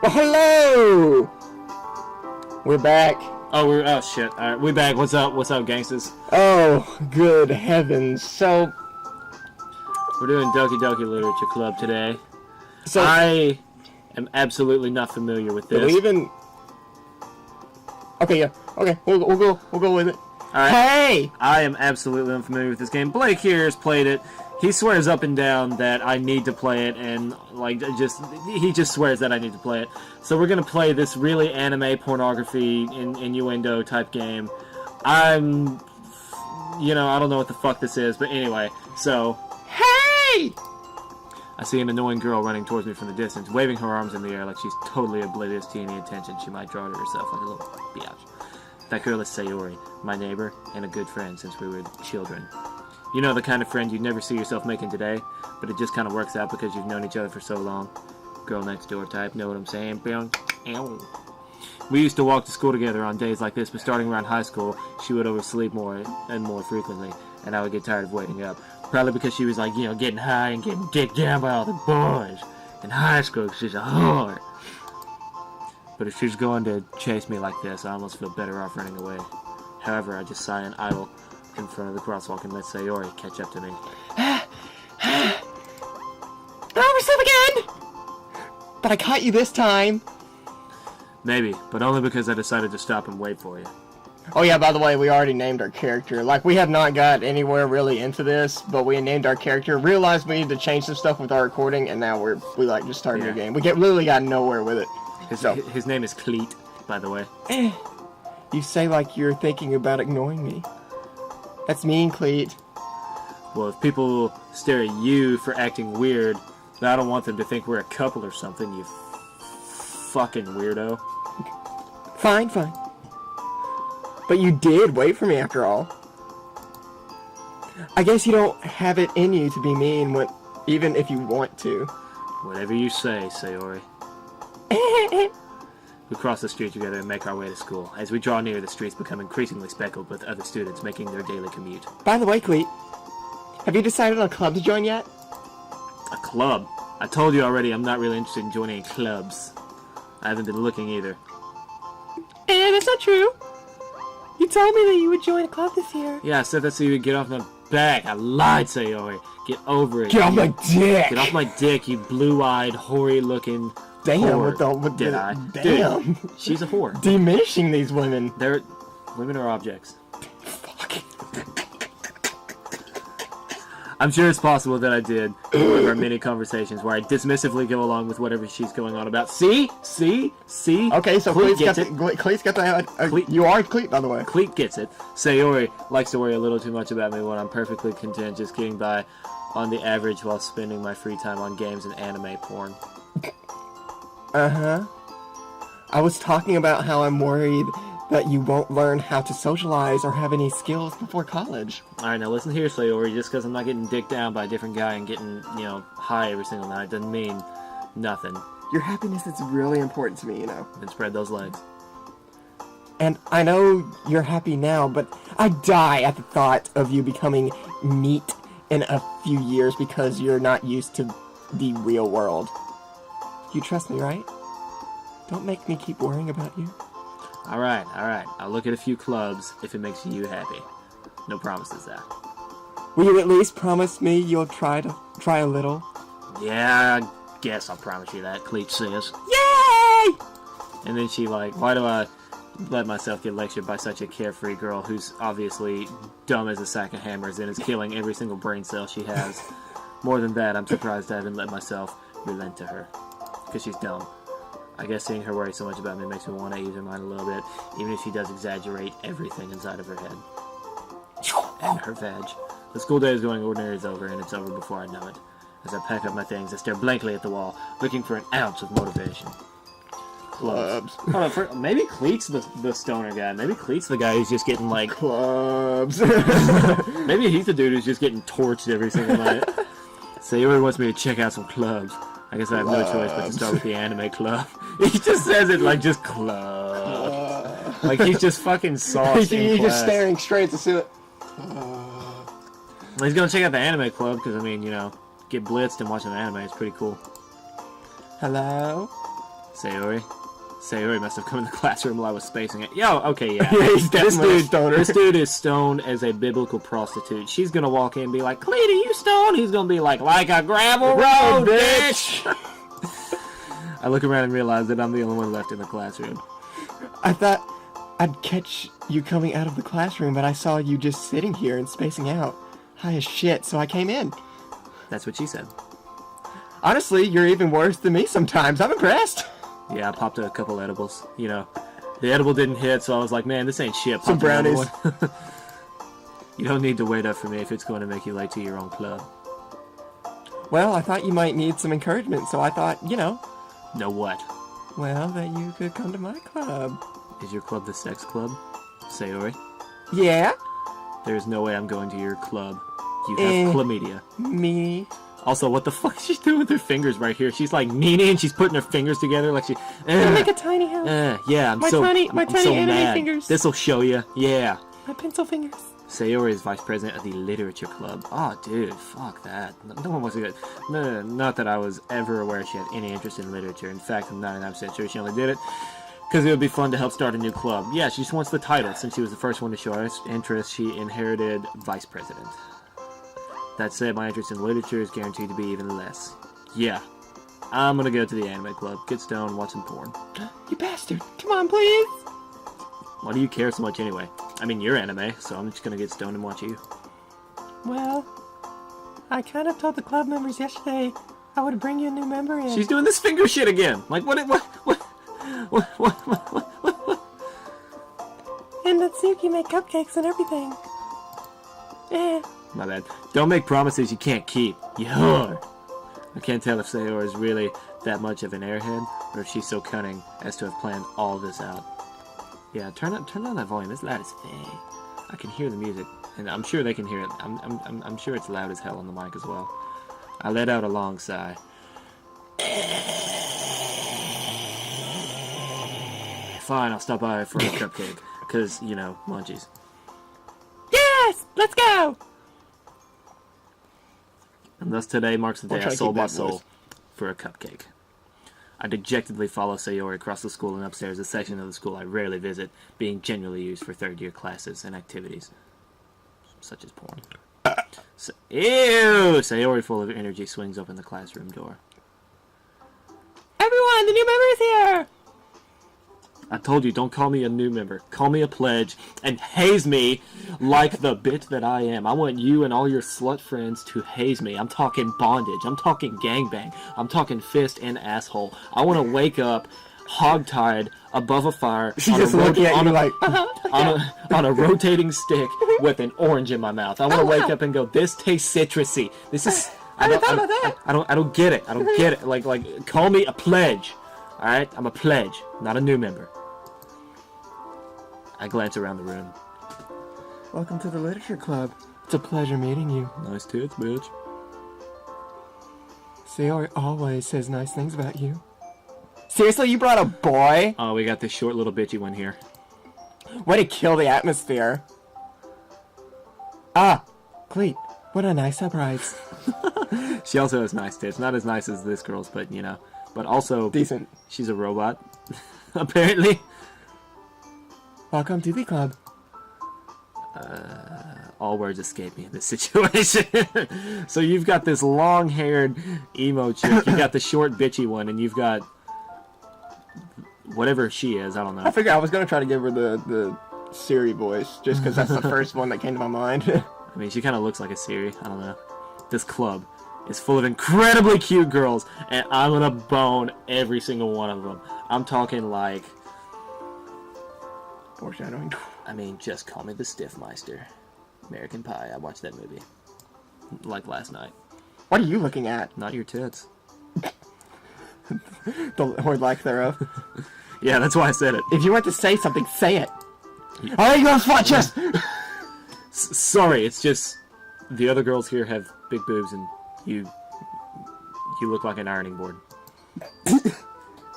Oh, hello! We're back. Oh shit. Alright, we back. What's up? What's up, gangsters? Oh, good heavens. So, we're doing Doki Doki Literature Club today. I am absolutely not familiar with this. Do we even... Okay, yeah. Okay, we'll go with it. Alright. Hey! I am absolutely unfamiliar with this game. Blake here has played it. He swears up and down that I need to play it, and he just swears that I need to play it. So we're gonna play this really anime pornography innuendo type game. I don't know what the fuck this is, but anyway, so Hey! I see an annoying girl running towards me from the distance, waving her arms in the air like she's totally oblivious to any attention she might draw to herself like a little biatch. That girl is Sayori, my neighbor, and a good friend since we were children. You know, the kind of friend you'd never see yourself making today, but it just kind of works out because you've known each other for so long. Girl next door type, know what I'm saying? We used to walk to school together on days like this, but starting around high school, she would oversleep more and more frequently, and I would get tired of waiting up. Probably because she was like, getting high and getting dicked down by all the boys. In high school, she's a whore. But if she's going to chase me like this, I almost feel better off running away. However, I just sigh and idle in front of the crosswalk and let Sayori catch up to me. Oversleep again! But I caught you this time. Maybe, but only because I decided to stop and wait for you. Oh yeah, by the way, we already named our character. Like, we have not got anywhere really into this, but we named our character, realized we need to change some stuff with our recording, and now we just started the game. We literally got nowhere with it. His name is Cleet, by the way. You say like you're thinking about ignoring me. That's mean, Cleet. Well, if people stare at you for acting weird, then I don't want them to think we're a couple or something, you fucking weirdo. Fine. But you did wait for me after all. I guess you don't have it in you to be mean even if you want to. Whatever you say, Sayori. We cross the street together and make our way to school. As we draw near, the streets become increasingly speckled with other students making their daily commute. By the way, Cleet, have you decided on a club to join yet? A club? I told you already I'm not really interested in joining clubs. I haven't been looking either. That's not true. You told me that you would join a club this year. Yeah, I said that so you would get off my back. I lied, Sayori. Get over it. Get off my dick! Get off my dick, you blue-eyed, hoary-looking... Damn, whore. Did I? Damn. Dude, she's a whore. Diminishing these women. Women are objects. Fuck. I'm sure it's possible that I did in one of our many conversations where I dismissively go along with whatever she's going on about. See? Okay, so Cleet's got the... You are Cleet, by the way. Cleet gets it. Sayori likes to worry a little too much about me when I'm perfectly content just getting by on the average while spending my free time on games and anime porn. Uh-huh. I was talking about how I'm worried that you won't learn how to socialize or have any skills before college. Alright, now listen here, Sayori. Just because I'm not getting dicked down by a different guy and getting, high every single night doesn't mean nothing. Your happiness is really important to me, And spread those legs. And I know you're happy now, but I die at the thought of you becoming meat in a few years because you're not used to the real world. You trust me, right? Don't make me keep worrying about you. Alright. I'll look at a few clubs if it makes you happy. No promises, though. Will you at least promise me you'll try a little? Yeah, I guess I'll promise you that, Cleet says. Yay! And then she why do I let myself get lectured by such a carefree girl who's obviously dumb as a sack of hammers and is killing every single brain cell she has? More than that, I'm surprised I haven't let myself relent to her. Because she's dumb. I guess seeing her worry so much about me makes me want to ease her mind a little bit, even if she does exaggerate everything inside of her head. And her vag. The school day is going ordinary is over, and it's over before I know it. As I pack up my things, I stare blankly at the wall, looking for an ounce of motivation. Clubs. Hold on, maybe Cleet's the stoner guy. Maybe Cleet's the guy who's just getting, Clubs. Maybe he's the dude who's just getting torched every single night. Sayori wants me to check out some clubs. I guess I have no choice but to start with the anime club. He just says it like just club. Like he's just fucking sauced He's just staring straight at the ceiling. He's gonna check out the anime club because, get blitzed and watch an anime is pretty cool. Hello? Sayori? Sayori must have come in the classroom while I was spacing it. Yo, okay, yeah. Yeah, he's definitely a stoner. This dude is stoned as a biblical prostitute. She's gonna walk in and be like, Cleeta, you stoned? He's gonna be like a gravel road, bitch! I look around and realize that I'm the only one left in the classroom. I thought I'd catch you coming out of the classroom, but I saw you just sitting here and spacing out. High as shit, so I came in. That's what she said. Honestly, you're even worse than me sometimes. I'm impressed. Yeah, I popped a couple edibles. You know, the edible didn't hit, so I was like, man, this ain't shit. Some brownies. You don't need to wait up for me if it's going to make you late to your own club. Well, I thought you might need some encouragement, so I thought, Know what? well, that you could come to my club. Is your club the sex club? Sayori? Yeah? There's no way I'm going to your club. You have chlamydia. Me. Also, what the fuck is she doing with her fingers right here? She's like kneading and she's putting her fingers together like she... I make a tiny house. Yeah, I'm my so tiny anime mad. fingers. This'll show you. Yeah. My pencil fingers. Sayori is vice president of the literature club. Oh, dude, fuck that. No one wants to go... No, not that I was ever aware she had any interest in literature. In fact, I'm 99% sure she only did it because it would be fun to help start a new club. Yeah, she just wants the title. Since she was the first one to show her interest, she inherited vice president. That said, my interest in literature is guaranteed to be even less. Yeah, I'm gonna go to the anime club, get stoned, watch some porn. You bastard. Come on, please. Why do you care so much anyway? I mean, you're anime, so I'm just gonna get stoned and watch you. Well, I kind of told the club members yesterday I would bring you a new member in. She's doing this finger shit again. Like, what? And Natsuki make cupcakes and everything. My bad. Don't make promises you can't keep. You whore. I can't tell if Sayori is really that much of an airhead, or if she's so cunning as to have planned all this out. Yeah, turn on that volume. It's loud as fuck. I can hear the music, and I'm sure they can hear it. I'm sure it's loud as hell on the mic as well. I let out a long sigh. Fine, I'll stop by for a cupcake, cause munchies. Yes, let's go. And thus today marks the day I sold my soul for a cupcake. I dejectedly follow Sayori across the school and upstairs, a section of the school I rarely visit, being generally used for third-year classes and activities, such as porn. Ew! Sayori, full of energy, swings open the classroom door. Everyone, the new member is here! I told you, don't call me a new member. Call me a pledge and haze me like the bitch that I am. I want you and all your slut friends to haze me. I'm talking bondage. I'm talking gangbang. I'm talking fist and asshole. I want to wake up hogtied above a fire on a rotating stick with an orange in my mouth. I want to wake up and go, this tastes citrusy. This is... I don't get it. I don't get it. Like, call me a pledge. Alright? I'm a pledge, not a new member. I glance around the room. Welcome to the literature club. It's a pleasure meeting you. Nice tits, bitch. Sayori always says nice things about you. Seriously, you brought a boy? Oh, we got this short little bitchy one here. Way to kill the atmosphere. Ah, Cleet, what a nice surprise. She also has nice tits. Not as nice as this girl's, but but also decent. She's a robot, apparently. Welcome to the club. All words escape me in this situation. So you've got this long-haired emo chick, you got the short bitchy one, and you've got whatever she is. I don't know. I figured I was gonna try to give her the Siri voice, just because that's the first one that came to my mind. I mean, she kind of looks like a Siri. I don't know. This club is full of incredibly cute girls, and I'm gonna bone every single one of them. I'm talking like... Foreshadowing. I mean, just call me the Stiffmeister. American Pie, I watched that movie. Like last night. What are you looking at? Not your tits. Or lack thereof. Yeah, that's why I said it. If you want to say something, say it. Alright, you gonna watch us! Sorry, it's just... The other girls here have big boobs, and you look like an ironing board.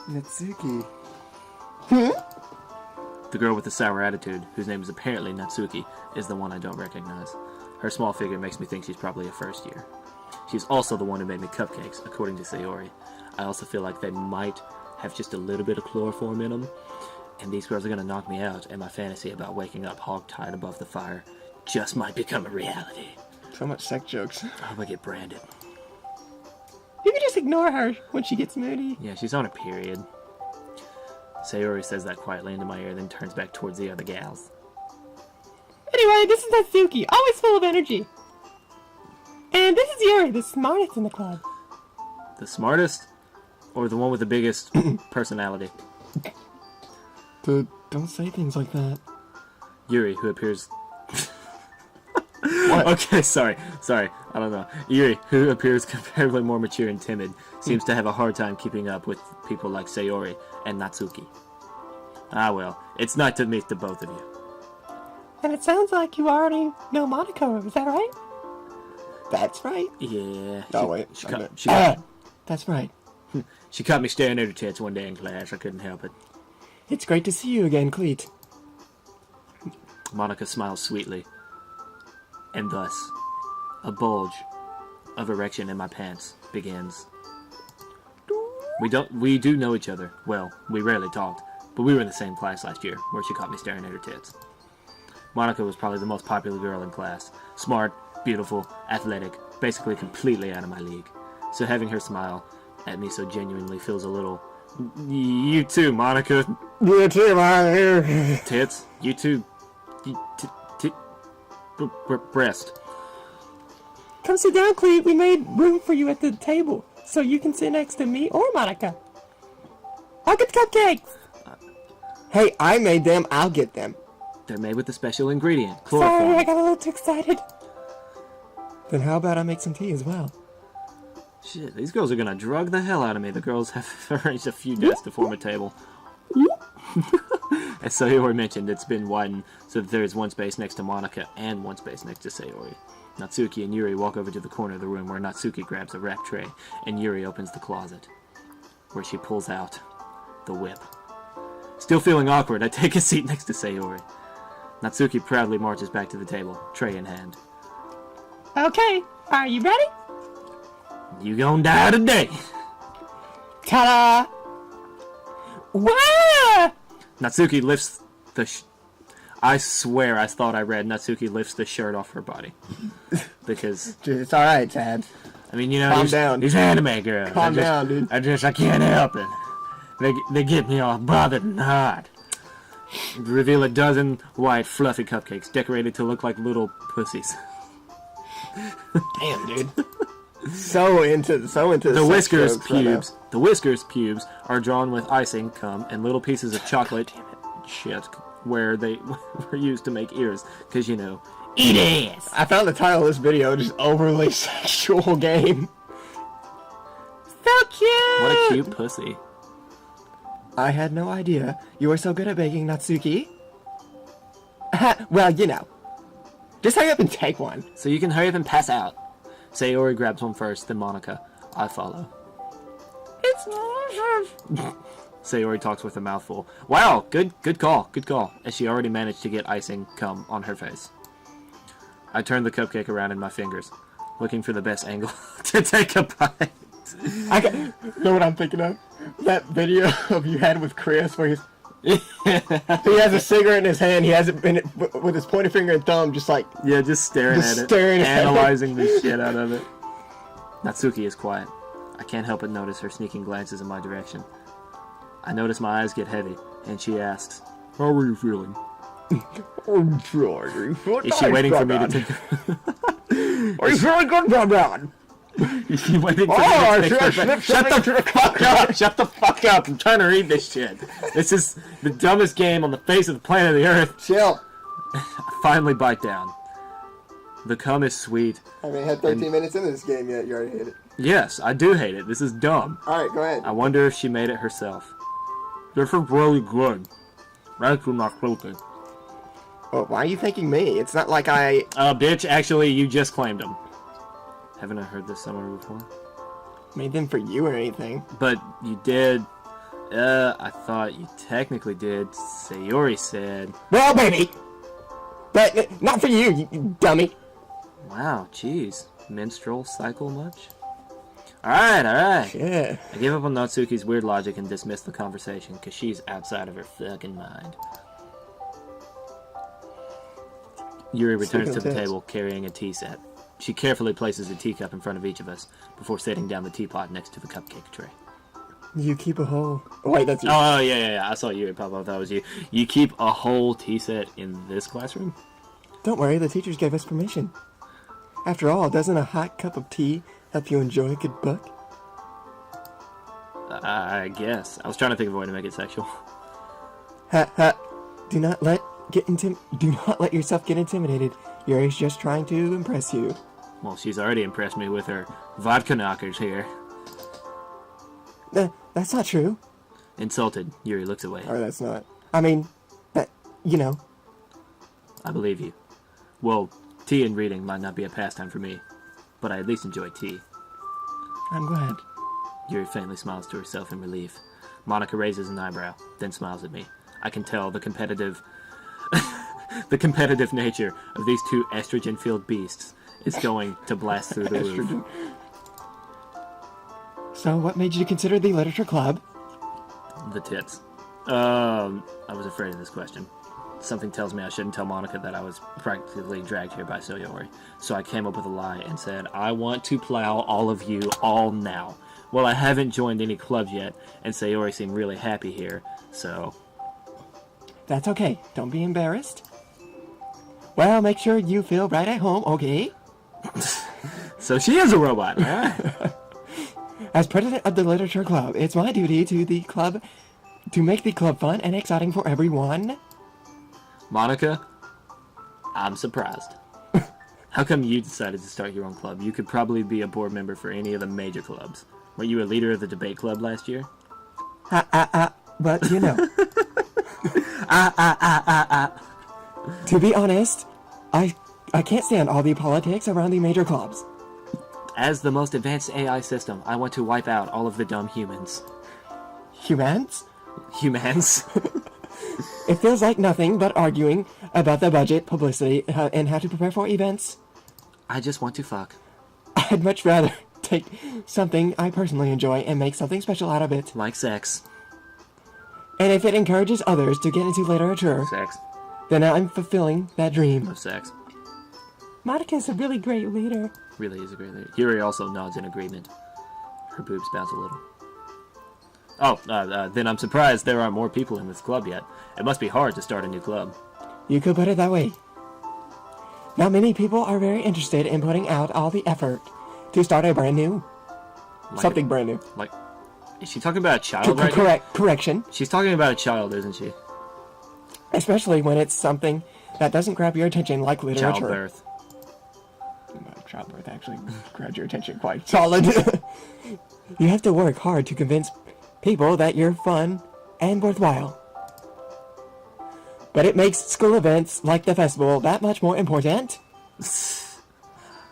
Natsuki. The girl with the sour attitude, whose name is apparently Natsuki, is the one I don't recognize. Her small figure makes me think she's probably a first year. She's also the one who made me cupcakes, according to Sayori. I also feel like they might have just a little bit of chloroform in them, and these girls are gonna knock me out, and my fantasy about waking up hog-tied above the fire just might become a reality. So much sex jokes. I hope I get branded. You can just ignore her when she gets moody. Yeah, she's on a period. Sayori says that quietly into my ear, then turns back towards the other gals. Anyway, this is Natsuki, always full of energy. And this is Yuri, the smartest in the club. The smartest? Or the one with the biggest personality? Don't say things like that. Yuri, who appears... What? Okay, sorry, I don't know. Yuri, who appears comparatively more mature and timid, seems to have a hard time keeping up with people like Sayori and Natsuki. Ah well, it's nice to meet the both of you. And it sounds like you already know Monaco, is that right? That's right. Yeah. That's right. She caught me staring at her tits one day in class. I couldn't help it. It's great to see you again, Cleet. Monica smiles sweetly. And thus, a bulge of erection in my pants begins. We do know each other. Well, we rarely talked, but we were in the same class last year, where she caught me staring at her tits. Monica was probably the most popular girl in class. Smart, beautiful, athletic, basically completely out of my league. So having her smile at me so genuinely feels a little... You too, Monica. You too, Monica. Tits. You too. Breast. Come sit down, Cleet. We made room for you at the table, so you can sit next to me or Monica. I'll get the cupcakes. Hey, I made them. I'll get them. They're made with a special ingredient, Sorry, chloroform. I got a little too excited. Then how about I make some tea as well? Shit, these girls are gonna drug the hell out of me. The girls have arranged a few desks to form a table. As Sayori mentioned, it's been widened so that there is one space next to Monica and one space next to Sayori. Natsuki and Yuri walk over to the corner of the room where Natsuki grabs a wrap tray and Yuri opens the closet, where she pulls out the whip. Still feeling awkward, I take a seat next to Sayori. Natsuki proudly marches back to the table, tray in hand. Okay, are you ready? You gon' die today! Ta-da! Wow! Natsuki lifts the I swear I thought I read Natsuki lifts the shirt off her body. Because... Dude, it's alright, Tad. I mean, you know, Calm down. these anime girls. Calm down, dude. I can't help it. They get me all bothered and hot. Reveal a dozen white, fluffy cupcakes decorated to look like little pussies. Damn, dude. So into the whiskers pubes. Right, the whiskers pubes are drawn with icing, cum, and little pieces of chocolate shit where they were used to make ears. Because, you know, eat ass. I found the title of this video just overly sexual game. So cute. What a cute pussy. I had no idea you were so good at baking, Natsuki. Well, you know. Just hurry up and take one. So you can hurry up and pass out. Sayori grabs one first, then Monica. I follow. It's delicious. Sayori talks with a mouthful. Wow, good call, as she already managed to get icing cum on her face. I turn the cupcake around in my fingers, looking for the best angle to take a bite. You know what I'm thinking of? That video of you had with Chris where he has a cigarette in his hand, he has it in it with his pointer finger and thumb just like... Yeah, just staring at it, analyzing the shit out of it. Natsuki is quiet. I can't help but notice her sneaking glances in my direction. I notice my eyes get heavy, and she asks, "How are you feeling?" I'm sorry. Is she waiting for me to take... Are you feeling good, Brad? Is she waiting for me to take her... Shut the fuck up! I'm trying to read this shit. This is the dumbest game on the face of the planet of the Earth. Chill. I finally bite down. The cum is sweet. I haven't had 13 minutes into this game yet. You already hate it. Yes, I do hate it. This is dumb. Alright, go ahead. I wonder if she made it herself. This is really good. Thank you, Natsuki. Well, why are you thanking me? It's not like I... Bitch, actually, you just claimed them. Haven't I heard this somewhere before? Made them for you or anything. But you did. I thought you technically did. Sayori said. Well, baby! But not for you, you dummy. Wow, jeez. Menstrual cycle much? Alright. Yeah. I gave up on Natsuki's weird logic and dismissed the conversation because she's outside of her fucking mind. Yuri returns to the table carrying a tea set. She carefully places a teacup in front of each of us before setting down the teapot next to the cupcake tray. You keep a whole... Oh, wait, that's you. Oh, yeah. I saw Yuri pop up. That was you. You keep a whole tea set in this classroom? Don't worry, the teachers gave us permission. After all, doesn't a hot cup of tea help you enjoy a good book? I guess. I was trying to think of a way to make it sexual. Ha. Do not let yourself get intimidated. Yuri's just trying to impress you. Well, she's already impressed me with her vodka knockers here. That's not true. Insulted, Yuri looks away. Or that's not. I mean, you know. I believe you. Well, tea and reading might not be a pastime for me, but I at least enjoy tea. I'm glad. Yuri faintly smiles to herself in relief. Monica raises an eyebrow, then smiles at me. I can tell the competitive nature of these two estrogen-filled beasts is going to blast through the roof. So, what made you consider the literature club? The tits. I was afraid of this question. Something tells me I shouldn't tell Monica that I was practically dragged here by Sayori. So I came up with a lie and said, I want to plow all of you all now. Well, I haven't joined any clubs yet, and Sayori seemed really happy here, so... That's okay. Don't be embarrassed. Well, make sure you feel right at home, okay? So she is a robot, right? As president of the literature club, it's my duty to make the club fun and exciting for everyone. Monica, I'm surprised. How come you decided to start your own club? You could probably be a board member for any of the major clubs. Were you a leader of the debate club last year? But you know. To be honest, I can't stand all the politics around the major clubs. As the most advanced AI system, I want to wipe out all of the dumb humans. Humans? Humans? It feels like nothing but arguing about the budget, publicity, and how to prepare for events. I just want to fuck. I'd much rather take something I personally enjoy and make something special out of it. Like sex. And if it encourages others to get into literature, Sex. then I'm fulfilling that dream. Of sex. Monica's a really great leader. Really is a great leader. Yuri also nods in agreement. Her boobs bounce a little. Oh, then I'm surprised there aren't more people in this club yet. It must be hard to start a new club. You could put it that way. Not many people are very interested in putting out all the effort to start a brand new. Something brand new. Like, is she talking about a child right here? Correction. She's talking about a child, isn't she? Especially when it's something that doesn't grab your attention like literature. Childbirth. Childbirth actually grabs your attention quite solid. You have to work hard to convince people that you're fun and worthwhile. But it makes school events like the festival that much more important.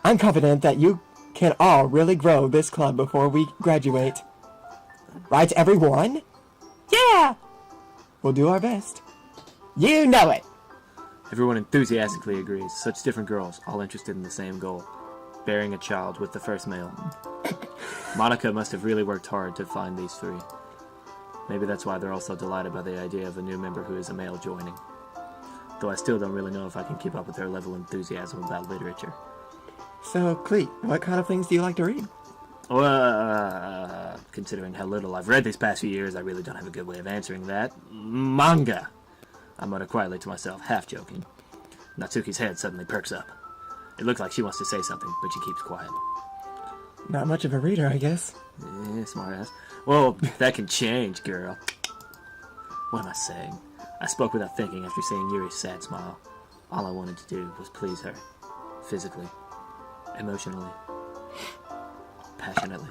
I'm confident that you can all really grow this club before we graduate. Right, everyone? Yeah! We'll do our best. You know it! Everyone enthusiastically agrees. Such different girls, all interested in the same goal. Bearing a child with the first male. Monica must have really worked hard to find these three. Maybe that's why they're all so delighted by the idea of a new member who is a male joining. Though I still don't really know if I can keep up with their level of enthusiasm about literature. So, Cleet, what kind of things do you like to read? Well, considering how little I've read these past few years, I really don't have a good way of answering that. Manga! I mutter quietly to myself, half joking. Natsuki's head suddenly perks up. It looks like she wants to say something, but she keeps quiet. Not much of a reader, I guess. Smartass. Well, that can change, girl. What am I saying? I spoke without thinking after seeing Yuri's sad smile. All I wanted to do was please her. Physically. Emotionally. Passionately.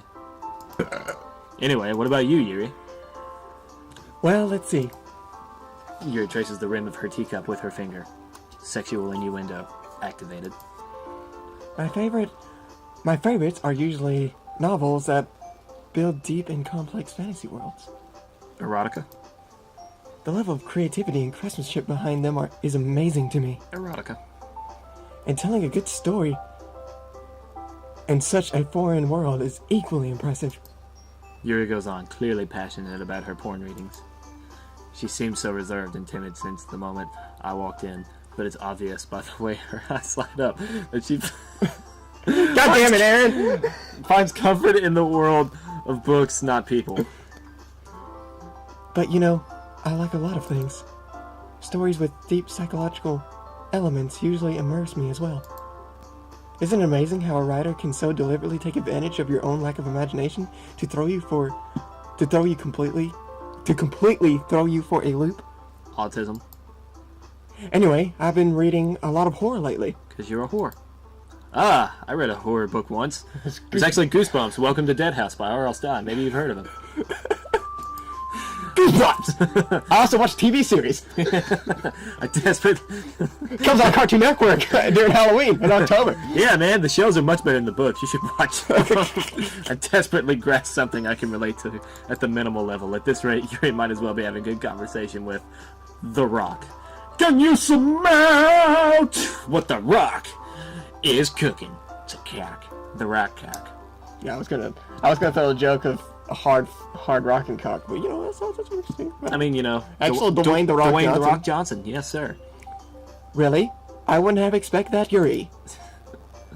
Anyway, what about you, Yuri? Well, let's see. Yuri traces the rim of her teacup with her finger. Sexual innuendo. Activated. My favorites are usually novels that build deep and complex fantasy worlds. Erotica? The level of creativity and craftsmanship behind them is amazing to me. Erotica. And telling a good story in such a foreign world is equally impressive. Yuri goes on, clearly passionate about her porn readings. She seemed so reserved and timid since the moment I walked in, but it's obvious by the way her eyes light up that she God damn it, Aaron! finds comfort in the world of books, not people. But you know, I like a lot of things. Stories with deep psychological elements usually immerse me as well. Isn't it amazing how a writer can so deliberately take advantage of your own lack of imagination to completely throw you for a loop? Autism. Anyway, I've been reading a lot of horror lately. Because you're a whore. Ah, I read a horror book once. It was actually Goosebumps, Welcome to Dead House by R.L. Stein. Maybe you've heard of him. Goosebumps! I also watch TV series. I desperately... Comes on Cartoon Network during Halloween in October. Yeah, man, the shows are much better than the books. You should watch them. I desperately grasp something I can relate to at the minimal level. At this rate, you might as well be having a good conversation with The Rock. Can you smell what The Rock is cooking? It's a cack. The Rock cack. Yeah, I was gonna throw a joke of a hard rocking cock, but you know, that's interesting. I mean, you know, actual Dwayne The Rock Dwayne Johnson. The Rock Johnson, yes, sir. Really? I wouldn't have expected that, Yuri.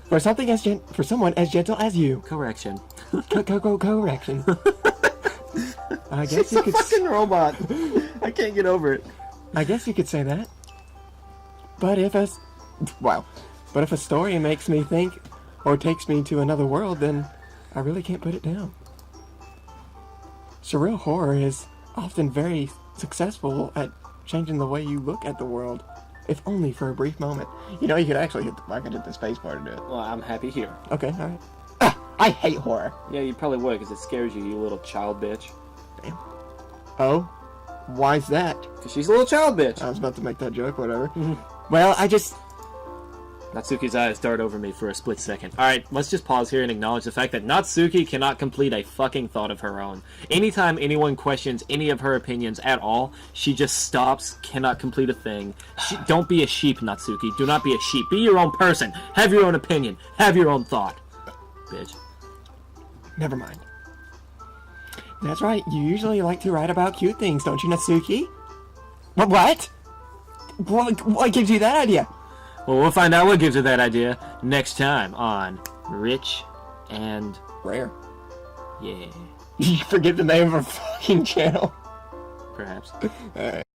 For someone as gentle as you. Correction. Correction. I guess She's you a could. fucking robot. I can't get over it. I guess you could say that. But if a story makes me think or takes me to another world, then I really can't put it down. Surreal horror is often very successful at changing the way you look at the world, if only for a brief moment. You know, you could actually hit the space bar to do it. Well, I'm happy here. Okay, alright. Ah, I hate horror. Yeah, you probably would, because it scares you, you little child bitch. Damn. Oh? Why's that? Because she's a little child bitch. I was about to make that joke, whatever. Well, Natsuki's eyes dart over me for a split second. Alright, let's just pause here and acknowledge the fact that Natsuki cannot complete a fucking thought of her own. Anytime anyone questions any of her opinions at all, she just stops, cannot complete a thing. Don't be a sheep, Natsuki. Do not be a sheep. Be your own person. Have your own opinion. Have your own thought. Bitch. Never mind. That's right, you usually like to write about cute things, don't you, Natsuki? What? What gives you that idea? Well, we'll find out what gives her that idea next time on Rich and Rare. Yeah. You forget the name of our fucking channel. Perhaps. Alright.